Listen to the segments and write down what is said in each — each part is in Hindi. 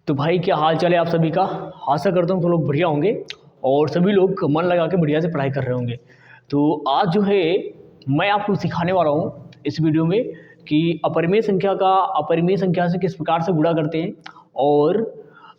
तो भाई क्या हाल चाल है आप सभी का। आशा करता हूँ सब लोग बढ़िया होंगे और सभी लोग मन लगा के बढ़िया से पढ़ाई कर रहे होंगे। तो आज जो है मैं आपको सिखाने वाला हूँ इस वीडियो में कि अपरिमेय संख्या से किस प्रकार से गुणा करते हैं और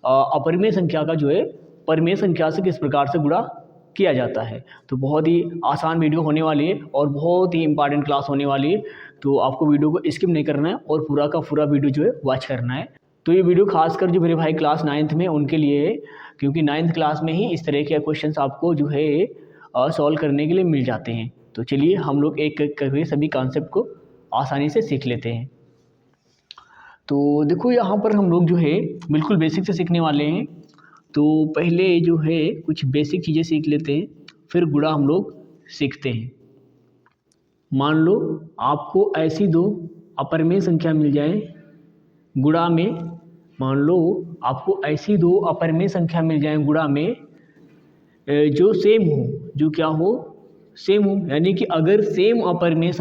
अपरिमेय संख्या का जो है परिमेय संख्या से किस प्रकार से गुणा किया जाता है। तो बहुत ही आसान वीडियो होने वाली है और बहुत ही इंपॉर्टेंट क्लास होने वाली है। तो आपको वीडियो को स्किप नहीं करना है और पूरा का पूरा वीडियो जो है वॉच करना है। तो ये वीडियो खासकर जो मेरे भाई क्लास 9th में उनके लिए है, क्योंकि 9th क्लास में ही इस तरह के क्वेश्चंस आपको जो है सॉल्व करने के लिए मिल जाते हैं। तो चलिए हम लोग एक एक करके सभी कॉन्सेप्ट को आसानी से सीख लेते हैं। तो देखो यहाँ पर हम लोग जो है बिल्कुल बेसिक से सीखने वाले हैं। तो पहले जो है कुछ बेसिक चीज़ें सीख लेते हैं, फिर गुणा हम लोग सीखते हैं। मान लो आपको ऐसी दो अपरिमेय संख्या मिल जाए गुणा में, मान लो आपको ऐसी दो अपरिमेय संख्या मिल जाए गुणा में जो सेम हो, जो क्या हो, सेम हो। यानी कि अगर सेम अपरिमेय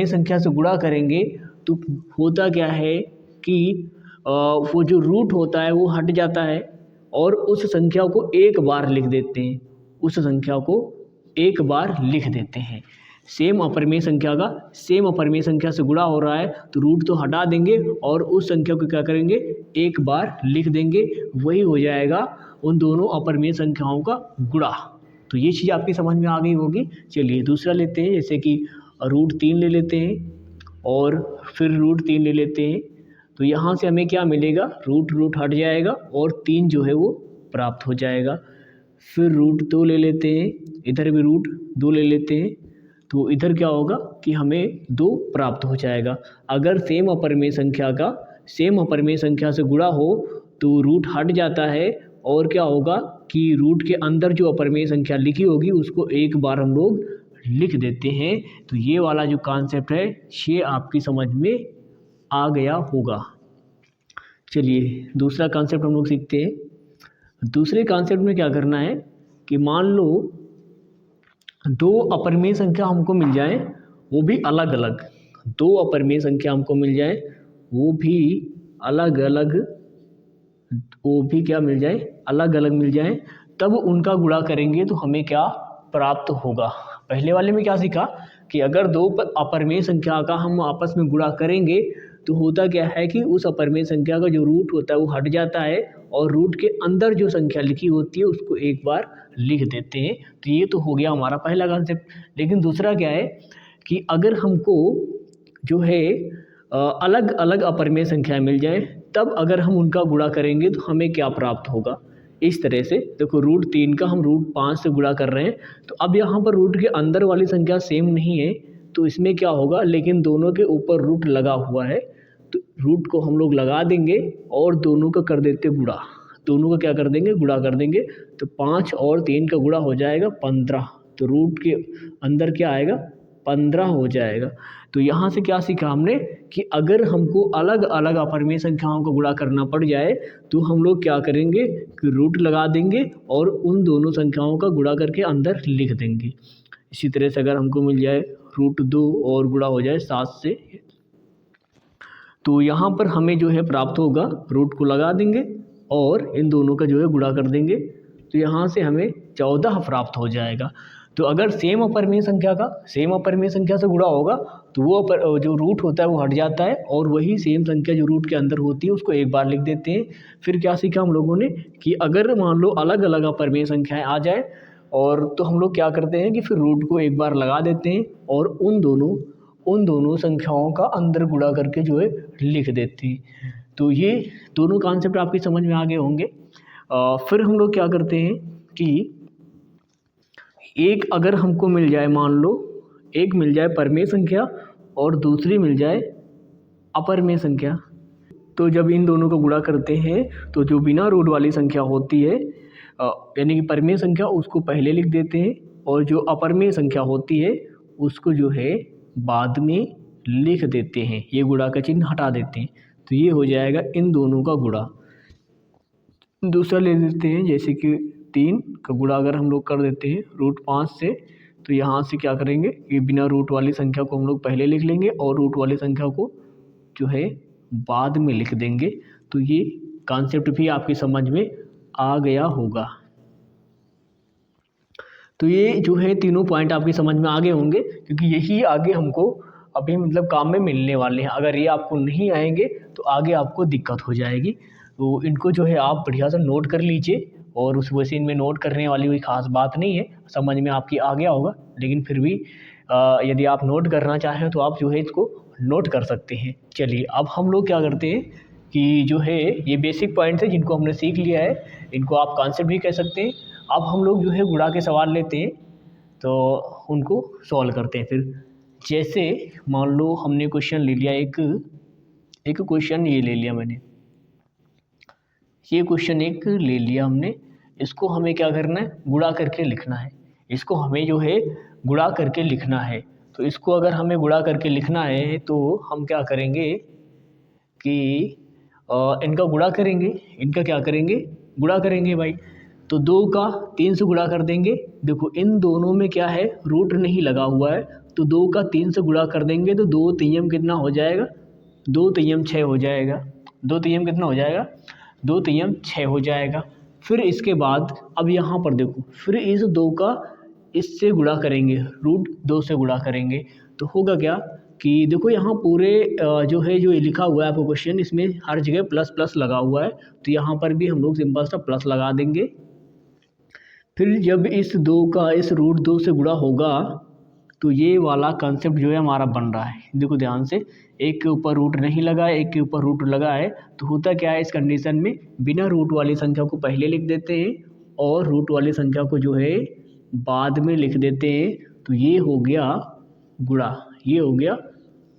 संख्या से गुणा करेंगे तो होता क्या है कि वो जो रूट होता है वो हट जाता है और उस संख्या को एक बार लिख देते हैं, उस संख्या को एक बार लिख देते हैं। सेम अपरिमेय संख्या से गुणा हो रहा है तो रूट तो हटा देंगे और उस संख्या को क्या करेंगे, एक बार लिख देंगे। वही हो जाएगा उन दोनों अपरिमेय संख्याओं का गुणा। तो ये चीज़ आपकी समझ में आ गई होगी। चलिए दूसरा लेते हैं, जैसे कि √3 ले लेते हैं और फिर √3 ले लेते हैं। तो यहाँ से हमें क्या मिलेगा, रूट हट जाएगा और 3 जो है वो प्राप्त हो जाएगा। फिर √2 ले लेते हैं, इधर भी √2 ले लेते हैं। तो इधर क्या होगा कि हमें 2 प्राप्त हो जाएगा। अगर सेम अपरिमेय संख्या से गुणा हो तो रूट हट जाता है और क्या होगा कि रूट के अंदर जो अपरिमेय संख्या लिखी होगी उसको एक बार हम लोग लिख देते हैं। तो ये वाला जो कॉन्सेप्ट है ये आपकी समझ में आ गया होगा। चलिए दूसरा कॉन्सेप्ट हम लोग सीखते हैं। दूसरे कॉन्सेप्ट में क्या करना है कि मान लो दो अपरिमेय संख्या हमको मिल जाए, वो भी अलग अलग, दो अपरिमेय संख्या हमको मिल जाए वो भी अलग अलग, अलग अलग मिल जाए, तब उनका गुणा करेंगे तो हमें क्या प्राप्त होगा। पहले वाले में क्या सीखा कि अगर दो अपरिमेय संख्या का हम आपस में गुणा करेंगे तो होता क्या है कि उस अपरिमेय संख्या का जो रूट होता है वो हट जाता है और रूट के अंदर जो संख्या लिखी होती है उसको एक बार लिख देते हैं। तो ये तो हो गया हमारा पहला कॉन्सेप्ट। लेकिन दूसरा क्या है कि अगर हमको जो है अलग अलग अपरिमेय संख्या मिल जाए, तब अगर हम उनका गुणा करेंगे तो हमें क्या प्राप्त होगा। इस तरह से देखो √3 का हम √5 से गुणा कर रहे हैं, तो अब यहाँ पर रूट के अंदर वाली संख्या सेम नहीं है तो इसमें क्या होगा, लेकिन दोनों के ऊपर रूट लगा हुआ है तो रूट को हम लोग लगा देंगे और दोनों का कर देते गुणा। दोनों का क्या कर देंगे, गुणा कर देंगे। तो 5 और 3 का गुणा हो जाएगा 15। तो रूट के अंदर क्या आएगा, 15 हो जाएगा। तो यहाँ से क्या सीखा हमने कि अगर हमको अलग अलग अपरिमेय संख्याओं का गुणा करना पड़ जाए तो हम लोग क्या करेंगे कि रूट लगा देंगे और उन दोनों संख्याओं का गुणा करके अंदर लिख देंगे। इसी तरह से अगर हमको मिल जाए √2 और गुणा हो जाए 7 से, तो यहाँ पर हमें जो है प्राप्त होगा, रूट को लगा देंगे और इन दोनों का जो है गुणा कर देंगे तो यहाँ से हमें 14 प्राप्त हो जाएगा। तो अगर सेम अपरिमेय संख्या से गुणा होगा तो वो जो रूट होता है वो हट जाता है और वही सेम संख्या जो रूट के अंदर होती है उसको एक बार लिख देते हैं। फिर क्या सीखा हम लोगों ने कि अगर मान लो अलग अलग अपरिमेय संख्याएं आ जाए और तो हम लोग क्या करते हैं कि फिर रूट को एक बार लगा देते हैं और उन दोनों संख्याओं का अंदर गुणा करके जो है लिख देते हैं। तो ये दोनों कॉन्सेप्ट आपकी समझ में आ गए होंगे। फिर हम लोग क्या करते हैं कि एक अगर हमको मिल जाए, मान लो एक मिल जाए परिमेय संख्या और दूसरी मिल जाए अपरिमेय संख्या, तो जब इन दोनों को गुणा करते हैं तो जो बिना रूट वाली संख्या होती है यानी कि परिमेय संख्या उसको पहले लिख देते हैं और जो अपरिमेय संख्या होती है उसको जो है बाद में लिख देते हैं, ये गुणा का चिन्ह हटा देते हैं। तो ये हो जाएगा इन दोनों का गुणा। दूसरा ले लेते हैं, जैसे कि 3 का गुणा अगर हम लोग कर देते हैं √5 से, तो यहाँ से क्या करेंगे कि बिना रूट वाली संख्या को हम लोग पहले लिख लेंगे और रूट वाली संख्या को जो है बाद में लिख देंगे। तो ये कॉन्सेप्ट भी आपकी समझ में आ गया होगा। तो ये जो है तीनों पॉइंट आपकी समझ में आ गए होंगे, क्योंकि यही आगे हमको अभी मतलब काम में मिलने वाले हैं। अगर ये आपको नहीं आएंगे तो आगे आपको दिक्कत हो जाएगी। तो इनको जो है आप बढ़िया से नोट कर लीजिए, और उस वजह से इनमें नोट करने वाली कोई ख़ास बात नहीं है, समझ में आपकी आ गया होगा। लेकिन फिर भी यदि आप नोट करना चाहें तो आप जो है इसको नोट कर सकते हैं। चलिए अब हम लोग क्या करते हैं कि जो है ये बेसिक पॉइंट्स है जिनको हमने सीख लिया है, इनको आप कॉन्सेप्ट भी कह सकते हैं। अब हम लोग जो है गुणा के सवाल लेते हैं, तो उनको सॉल्व करते हैं। फिर जैसे मान लो हमने क्वेश्चन ले लिया, एक क्वेश्चन ये ले लिया मैंने, ये क्वेश्चन एक ले लिया हमने, इसको हमें क्या करना है, गुणा करके लिखना है। इसको हमें जो है गुणा करके लिखना है। तो इसको अगर हमें गुणा करके लिखना है तो हम क्या करेंगे कि इनका गुणा करेंगे, इनका क्या करेंगे, गुणा करेंगे भाई। तो 2 का 3 से गुणा कर देंगे। देखो इन दोनों में क्या है, रूट नहीं लगा हुआ है, तो 2 का 3 से गुणा कर देंगे तो 2 तियम कितना हो जाएगा, 2 तियम 6 हो जाएगा। 2 तियम कितना हो जाएगा, 2 तियम 6 हो जाएगा। फिर इसके बाद अब यहाँ पर देखो, फिर इस 2 का इससे गुणा करेंगे, रूट 2 से गुणा करेंगे, तो होगा क्या कि देखो यहाँ पूरे जो है जो लिखा हुआ है आपको क्वेश्चन, इसमें हर जगह प्लस प्लस लगा हुआ है, तो यहाँ पर भी हम लोग सिंपल सा प्लस लगा देंगे। फिर जब इस 2 का इस रूट 2 से गुणा होगा तो ये वाला कंसेप्ट जो है हमारा बन रहा है। देखो ध्यान से, एक के ऊपर रूट नहीं लगा है, एक के ऊपर रूट लगा है, तो होता क्या है इस कंडीशन में, बिना रूट वाली संख्या को पहले लिख देते हैं और रूट वाली संख्या को जो है बाद में लिख देते हैं। तो ये हो गया गुणा, ये हो गया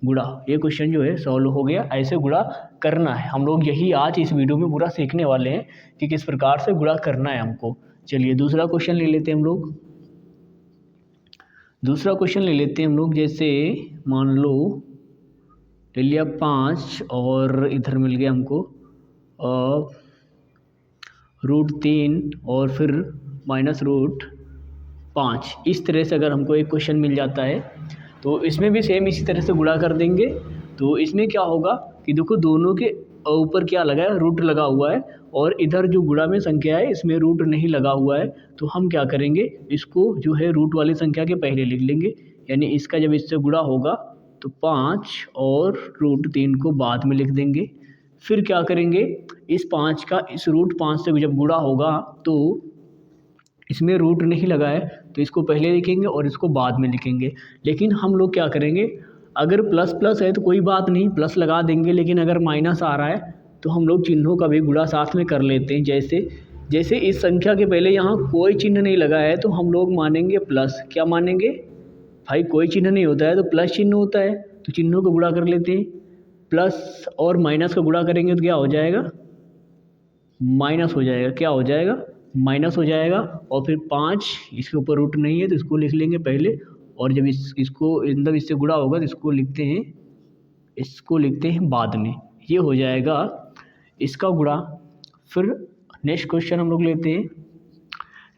गुणा। ये क्वेश्चन जो है सॉल्व हो गया। ऐसे गुणा करना है, हम लोग यही आज इस वीडियो में पूरा सीखने वाले हैं कि किस प्रकार से गुणा करना है हमको। चलिए दूसरा क्वेश्चन ले लेते हैं हम लोग। दूसरा क्वेश्चन ले लेते हैं हम लोग, जैसे मान लो ले लिया 5 और इधर मिल गया हमको रूट 3 और फिर माइनस रूट 5। इस तरह से अगर हमको एक क्वेश्चन मिल जाता है तो इसमें भी सेम इसी तरह से गुणा कर देंगे। तो इसमें क्या होगा कि देखो दोनों के ऊपर क्या लगा है, रूट लगा हुआ है, और इधर जो गुणा में संख्या है इसमें रूट नहीं लगा हुआ है। तो हम क्या करेंगे, इसको जो है रूट वाली संख्या के पहले लिख लेंगे, यानी इसका जब इससे गुणा होगा तो 5 और रूट 3 को बाद में लिख देंगे। फिर क्या करेंगे, इस 5 का इस रूट 5 से जब गुणा होगा तो इसमें रूट नहीं लगा है, तो इसको पहले लिखेंगे और इसको बाद में लिखेंगे। लेकिन हम लोग क्या करेंगे, अगर प्लस प्लस है तो कोई बात नहीं, प्लस लगा देंगे, लेकिन अगर माइनस आ रहा है तो हम लोग चिन्हों का भी गुणा साथ में कर लेते हैं। जैसे इस संख्या के पहले यहाँ कोई चिन्ह नहीं लगा है तो हम लोग मानेंगे प्लस। क्या मानेंगे भाई, कोई चिन्ह नहीं होता है तो प्लस चिन्ह होता है, तो चिन्हों को गुणा कर लेते हैं। प्लस और माइनस का गुणा करेंगे तो क्या हो जाएगा, माइनस हो जाएगा। क्या हो जाएगा, माइनस हो जाएगा। और फिर 5, इसके ऊपर रूट नहीं है तो इसको लिख लेंगे पहले, और जब इसको मतलब इससे गुणा होगा तो इसको लिखते हैं बाद में। ये हो जाएगा इसका गुणा। फिर नेक्स्ट क्वेश्चन हम लोग लेते हैं।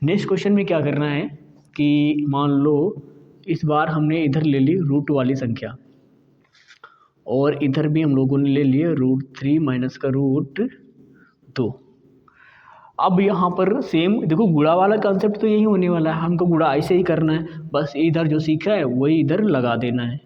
नेक्स्ट क्वेश्चन में क्या करना है कि मान लो इस बार हमने इधर ले ली रूट वाली संख्या, और इधर भी हम लोगों ने ले लिए रूट 3 माइनस का रूट 2। अब यहाँ पर सेम देखो गुणा वाला कंसेप्ट तो यही होने वाला है, हमको गुणा ऐसे ही करना है, बस इधर जो सीखा है वही इधर लगा देना है,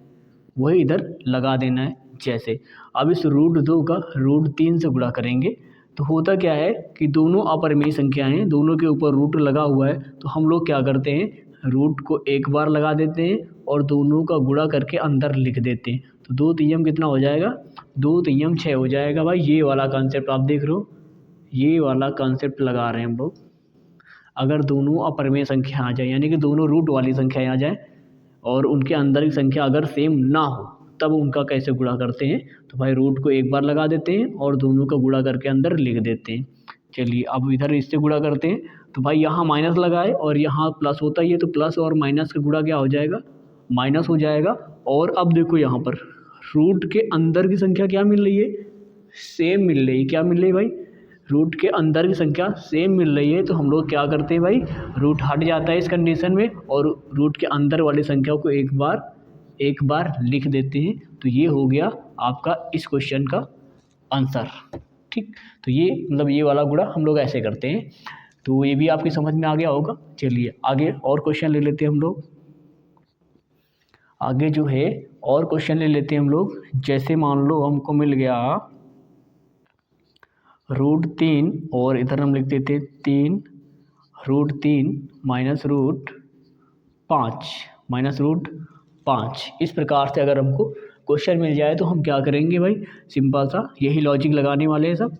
वही इधर लगा देना है। जैसे अब इस रूट 2 का रूट 3 से गुणा करेंगे तो होता क्या है कि दोनों अपरिमेय संख्याएं हैं, दोनों के ऊपर रूट लगा हुआ है, तो हम लोग क्या करते हैं, रूट को एक बार लगा देते हैं और दोनों का गुणा करके अंदर लिख देते हैं। तो 2 तियम कितना हो जाएगा, 2 तियम 6 हो जाएगा। भाई ये वाला कंसेप्ट आप देख रहे हो, ये वाला कंसेप्ट लगा रहे हैं हम लोग। अगर दोनों अपरिमेय संख्या आ जाए, यानी कि दोनों रूट वाली संख्याएं आ जाए और उनके अंदर की संख्या अगर सेम ना हो, तब उनका कैसे गुणा करते हैं, तो भाई रूट को एक बार लगा देते हैं और दोनों का गुणा करके अंदर लिख देते हैं। चलिए अब इधर इससे गुणा करते हैं, तो भाई यहाँ माइनस लगाए और यहाँ प्लस होता ही है, तो प्लस और माइनस का गुणा क्या हो जाएगा, माइनस हो जाएगा। और अब देखो यहाँ पर रूट के अंदर की संख्या क्या मिल रही है, सेम मिल रही है। क्या मिल रही है भाई, रूट के अंदर की संख्या सेम मिल रही है। तो हम लोग क्या करते हैं भाई, रूट हट जाता है इस कंडीशन में और रूट के अंदर वाली संख्या को एक बार लिख देते हैं। तो ये हो गया आपका इस क्वेश्चन का आंसर। ठीक। तो ये मतलब ये वाला गुणा हम लोग ऐसे करते हैं, तो ये भी आपकी समझ में आ गया होगा। चलिए आगे और क्वेश्चन ले लेते हैं हम लोग। आगे जो है और क्वेश्चन ले लेते हैं हम लोग। जैसे मान लो हमको मिल गया √3 और इधर हम लिख देते हैं 3 √3 -5 इस प्रकार से अगर हमको क्वेश्चन मिल जाए तो हम क्या करेंगे भाई, सिंपल सा यही लॉजिक लगाने वाले हैं सब।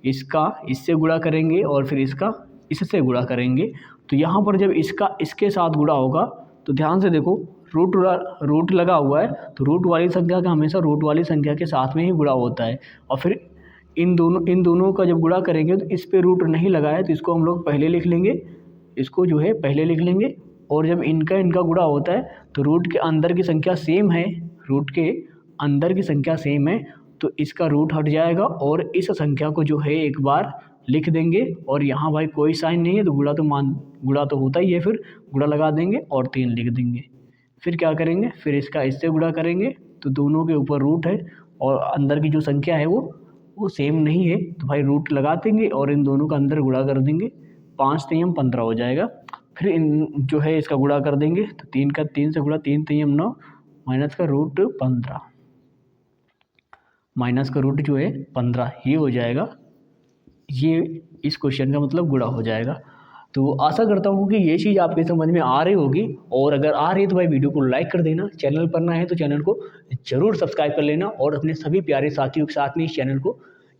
इसका इससे गुणा करेंगे और फिर इसका इससे गुणा करेंगे। तो यहाँ पर जब इसका इसके साथ गुणा होगा तो ध्यान से देखो, रूट लगा हुआ है, तो रूट वाली संख्या का हमेशा रूट वाली संख्या के साथ में ही गुणा होता है। और फिर इन दोनों का जब गुणा करेंगे तो इस पे रूट नहीं लगा है तो इसको हम लोग पहले लिख लेंगे, इसको जो है पहले लिख लेंगे। और जब इनका गुणा होता है तो रूट के अंदर की संख्या सेम है, रूट के अंदर की संख्या सेम है, तो इसका रूट हट जाएगा और इस संख्या को जो है एक बार लिख देंगे। और यहाँ भाई कोई साइन नहीं है तो गुणा तो होता ही है, फिर गुणा लगा देंगे और 3 लिख देंगे। फिर क्या करेंगे, फिर इसका इससे गुणा करेंगे तो दोनों के ऊपर रूट है और अंदर की जो संख्या है वो सेम नहीं है, तो भाई रूट लगा देंगे और इन दोनों का अंदर गुणा कर देंगे। 5 3 15 हो जाएगा। फिर इन जो है इसका गुणा कर देंगे तो 3 का 3 से गुणा, 3 3 9 माइनस का रूट 15, माइनस का रूट जो है 15 ये हो जाएगा। ये इस क्वेश्चन का मतलब गुणा हो जाएगा। तो आशा करता हूँ कि ये चीज़ आपके समझ में आ रही होगी, और अगर आ रही है तो भाई वीडियो को लाइक कर देना, चैनल पर ना है तो चैनल को ज़रूर सब्सक्राइब कर लेना और अपने सभी प्यारे साथियों के साथ में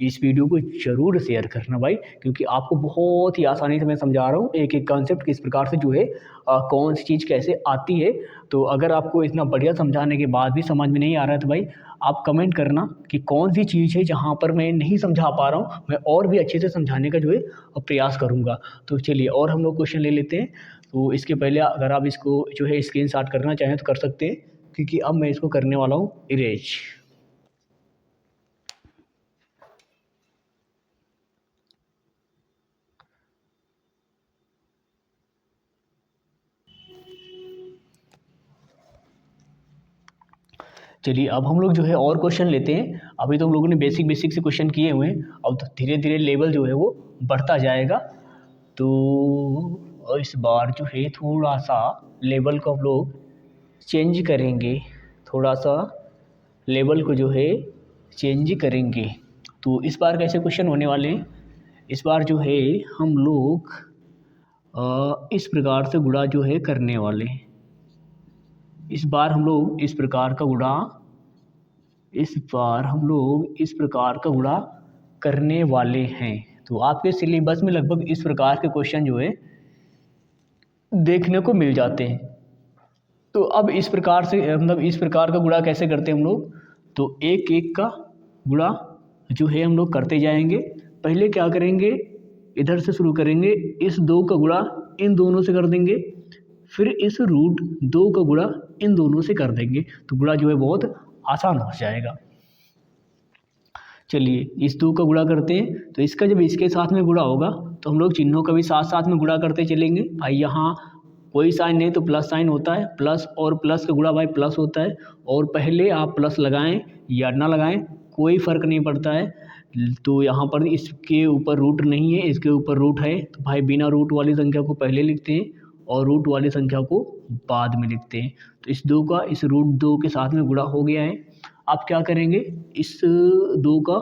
इस वीडियो को ज़रूर शेयर करना भाई, क्योंकि आपको बहुत ही आसानी से मैं समझा रहा हूँ एक एक कॉन्सेप्ट किस प्रकार से जो है कौन सी चीज़ कैसे आती है। तो अगर आपको इतना बढ़िया समझाने के बाद भी समझ में नहीं आ रहा है तो भाई आप कमेंट करना कि कौन सी चीज़ है जहाँ पर मैं नहीं समझा पा रहा हूँ, मैं और भी अच्छे से समझाने का जो है प्रयास करूँगा। तो चलिए और हम लोग क्वेश्चन ले लेते हैं। तो इसके पहले अगर आप इसको जो है स्क्रीनशॉट करना चाहें तो कर सकते हैं, क्योंकि अब मैं इसको करने वाला हूँ इरेज। चलिए अब हम लोग जो है और क्वेश्चन लेते हैं। अभी तो हम लोगों ने बेसिक से क्वेश्चन किए हुए हैं, अब तो धीरे धीरे लेवल जो है वो बढ़ता जाएगा। तो इस बार जो है थोड़ा सा लेवल को हम लोग चेंज करेंगे, थोड़ा सा लेवल को जो है चेंज करेंगे। तो इस बार कैसे क्वेश्चन होने वाले हैं, इस बार जो है हम लोग इस प्रकार से गुणा जो है करने वाले हैं। इस बार हम लोग इस प्रकार का गुणा करने वाले हैं। तो आपके सिलेबस में लगभग इस प्रकार के क्वेश्चन जो है देखने को मिल जाते हैं। तो अब इस प्रकार से मतलब इस प्रकार का गुणा कैसे करते हैं हम लोग, तो एक एक का गुणा जो है हम लोग करते जाएंगे। पहले क्या करेंगे, इधर से शुरू करेंगे, इस 2 का गुणा इन दोनों से कर देंगे, फिर इस √2 का गुणा इन दोनों से कर देंगे, तो गुणा जो है बहुत आसान हो जाएगा। चलिए इस 2 का गुणा करते हैं, तो इसका जब इसके साथ में गुणा होगा तो हम लोग चिन्हों का भी साथ साथ में गुणा करते चलेंगे। भाई यहाँ कोई साइन नहीं तो प्लस साइन होता है, प्लस और प्लस का गुणा भाई प्लस होता है, और पहले आप प्लस लगाएं या ना लगाएं कोई फ़र्क नहीं पड़ता है। तो यहाँ पर इसके ऊपर रूट नहीं है, इसके ऊपर रूट है, तो भाई बिना रूट वाली संख्या को पहले लिखते हैं और रूट वाली संख्या को बाद में लिखते हैं। तो इस 2 का इस √2 के साथ में गुणा हो गया है। आप क्या करेंगे, इस 2 का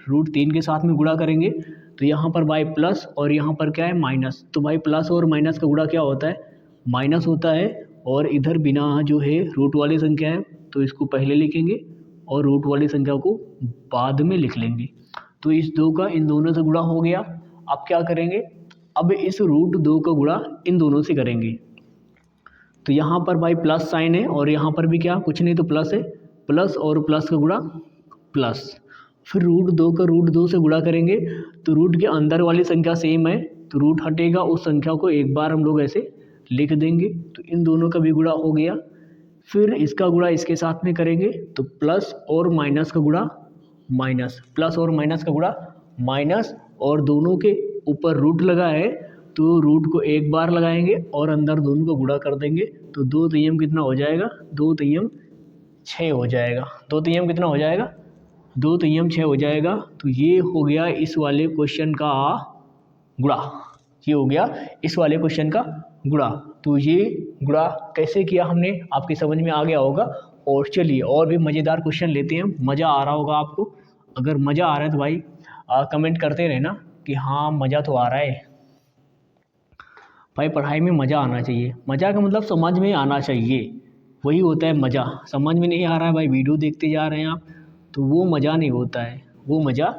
√3 के साथ में गुणा करेंगे, तो यहाँ पर भाई प्लस और यहाँ पर क्या है माइनस, तो भाई प्लस और माइनस का गुणा क्या होता है, माइनस होता है। और इधर बिना जो है रूट वाली संख्या है तो इसको पहले लिखेंगे और रूट वाली संख्या को बाद में लिख लेंगे। तो इस 2 का इन दोनों से गुणा हो गया। अब क्या करेंगे, अब इस √2 का गुणा इन दोनों से करेंगे, तो यहाँ पर भाई प्लस साइन है और यहाँ पर भी क्या कुछ नहीं तो प्लस है, प्लस और प्लस का गुणा प्लस, फिर √2 का √2 से गुणा करेंगे, तो रूट के अंदर वाली संख्या सेम है तो रूट हटेगा, उस संख्या को एक बार हम लोग ऐसे लिख देंगे, तो इन दोनों का भी गुणा हो गया। फिर इसका गुणा इसके साथ में करेंगे तो प्लस और माइनस का गुणा माइनस, प्लस और माइनस का गुणा माइनस, और दोनों के ऊपर रूट लगा है तो रूट को एक बार लगाएंगे और अंदर दोनों को गुणा कर देंगे, तो 2 तियम कितना हो जाएगा, 2 तियम 6 हो जाएगा। 2 तियम कितना हो जाएगा, 2 तियम 6 हो जाएगा। तो ये हो गया इस वाले क्वेश्चन का गुणा, ये हो गया इस वाले क्वेश्चन का गुणा। तो ये गुणा कैसे किया हमने, आपकी समझ में आ गया होगा। और चलिए और भी मज़ेदार क्वेश्चन लेते हैं, मज़ा आ रहा होगा आपको। अगर मज़ा आ रहा है तो भाई कमेंट करते रहना कि हाँ मज़ा तो आ रहा है। भाई पढ़ाई में मज़ा आना चाहिए, मज़ा का मतलब समझ में आना चाहिए, वही होता है मज़ा। समझ में नहीं आ रहा है भाई, वीडियो देखते जा रहे हैं आप, तो वो मज़ा नहीं होता है, वो मज़ा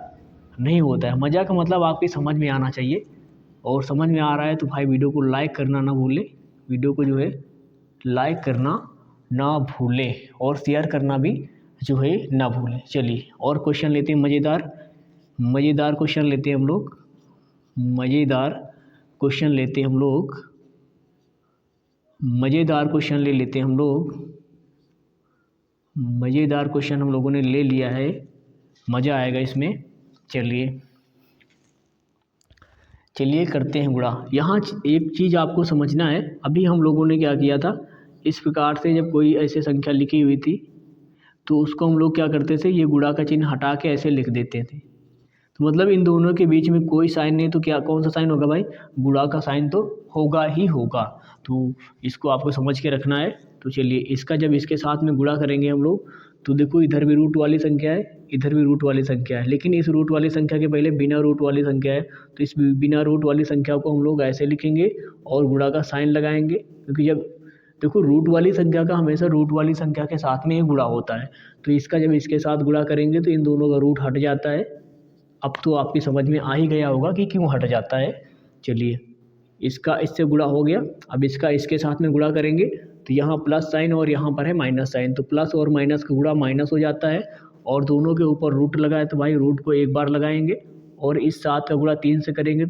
नहीं होता है। मज़ा का मतलब आपकी समझ में आना चाहिए। और समझ में आ रहा है तो भाई वीडियो को लाइक करना ना भूलें, वीडियो को जो है लाइक करना ना भूलें और शेयर करना भी जो है ना भूलें। चलिए और क्वेश्चन लेते हैं मज़ेदार, मज़ेदार क्वेश्चन लेते हैं हम लोग, मज़ेदार क्वेश्चन लेते हैं हम लोग, मज़ेदार क्वेश्चन ले लेते हैं हम लोग, मज़ेदार क्वेश्चन हम लोगों ने ले लिया है, मज़ा आएगा इसमें। चलिए चलिए करते हैं गुणा। यहाँ एक चीज़ आपको समझना है, अभी हम लोगों ने क्या किया था, इस प्रकार से जब कोई ऐसे संख्या लिखी हुई थी तो उसको हम लोग क्या करते थे, ये गुणा का चिन्ह हटा के ऐसे लिख देते थे। तो मतलब इन दोनों के बीच में कोई साइन नहीं, तो क्या कौन सा साइन होगा भाई, गुणा का साइन तो होगा ही होगा। तो इसको आपको समझ के रखना है। तो चलिए इसका जब इसके साथ में गुणा करेंगे हम लोग, तो देखो इधर भी रूट वाली संख्या है, इधर भी रूट वाली संख्या है, लेकिन इस रूट वाली संख्या के पहले बिना रूट वाली संख्या है। तो इस बिना रूट वाली संख्या को हम लोग ऐसे लिखेंगे और गुणा का साइन लगाएंगे, क्योंकि जब देखो रूट वाली संख्या का हमेशा रूट वाली संख्या के साथ में ही गुणा होता है। तो इसका जब इसके साथ गुणा करेंगे तो इन दोनों का रूट हट जाता है। अब तो आपकी समझ में आ ही गया होगा कि क्यों हट जाता है। चलिए इसका इससे गुणा हो गया, अब इसका इसके साथ में गुणा करेंगे तो यहाँ प्लस साइन और यहाँ पर है माइनस साइन, तो प्लस और माइनस का गुणा माइनस हो जाता है। और दोनों के ऊपर रूट लगाए तो भाई रूट को एक बार लगाएंगे, और इस 7 का गुणा 3 से करेंगे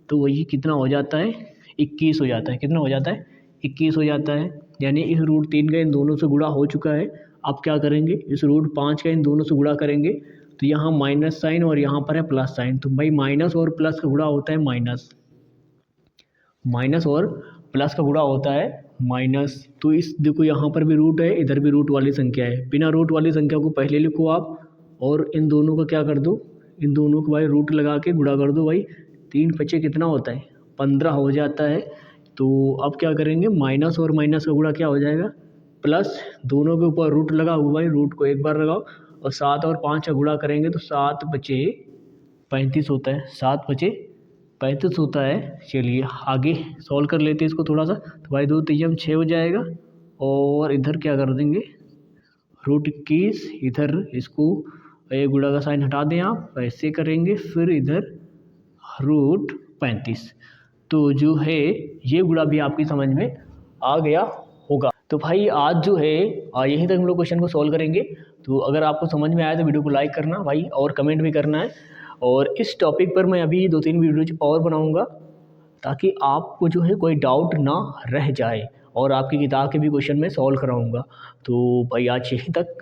तो वही कितना हो जाता है, 21 हो जाता है। कितना हो जाता है, 21 हो जाता है। यानी इस रूट 3 का इन दोनों से गुणा हो चुका है। अब क्या करेंगे, इस रूट 5 का इन दोनों से गुणा करेंगे तो यहाँ माइनस साइन और यहाँ पर है प्लस साइन, तो भाई माइनस और प्लस का गुणा होता है माइनस, माइनस और प्लस का गुणा होता है माइनस। तो इस देखो यहाँ पर भी रूट है, इधर भी रूट वाली संख्या है, बिना रूट वाली संख्या को पहले लिखो आप और इन दोनों का क्या कर दो, इन दोनों को भाई रूट लगा के गुणा कर दो। भाई 3 पचे कितना होता है, 15 हो जाता है। तो अब क्या करेंगे, माइनस और माइनस का गुणा क्या हो जाएगा, प्लस, दोनों के ऊपर रूट लगा हुआ है, रूट को एक बार लगाओ और 7 और 5 का गुणा करेंगे तो 7 बचे 35 होता है, 7 बचे 35 होता है। चलिए आगे सॉल्व कर लेते हैं इसको थोड़ा सा। तो भाई 2 तियम 6 हो जाएगा और इधर क्या कर देंगे, रूट 21, इधर इसको ये गुणा का साइन हटा दें आप, ऐसे करेंगे, फिर इधर रूट 35। तो जो है ये गुणा भी आपकी समझ में आ गया होगा। तो भाई आज जो है यहीं तक हम लोग क्वेश्चन को सॉल्व करेंगे। तो अगर आपको समझ में आया तो वीडियो को लाइक करना भाई और कमेंट भी करना है। और इस टॉपिक पर मैं अभी 2-3 वीडियो और बनाऊंगा ताकि आपको जो है कोई डाउट ना रह जाए, और आपकी किताब के भी क्वेश्चन मैं सॉल्व कराऊंगा। तो भाई आज यहीं तक।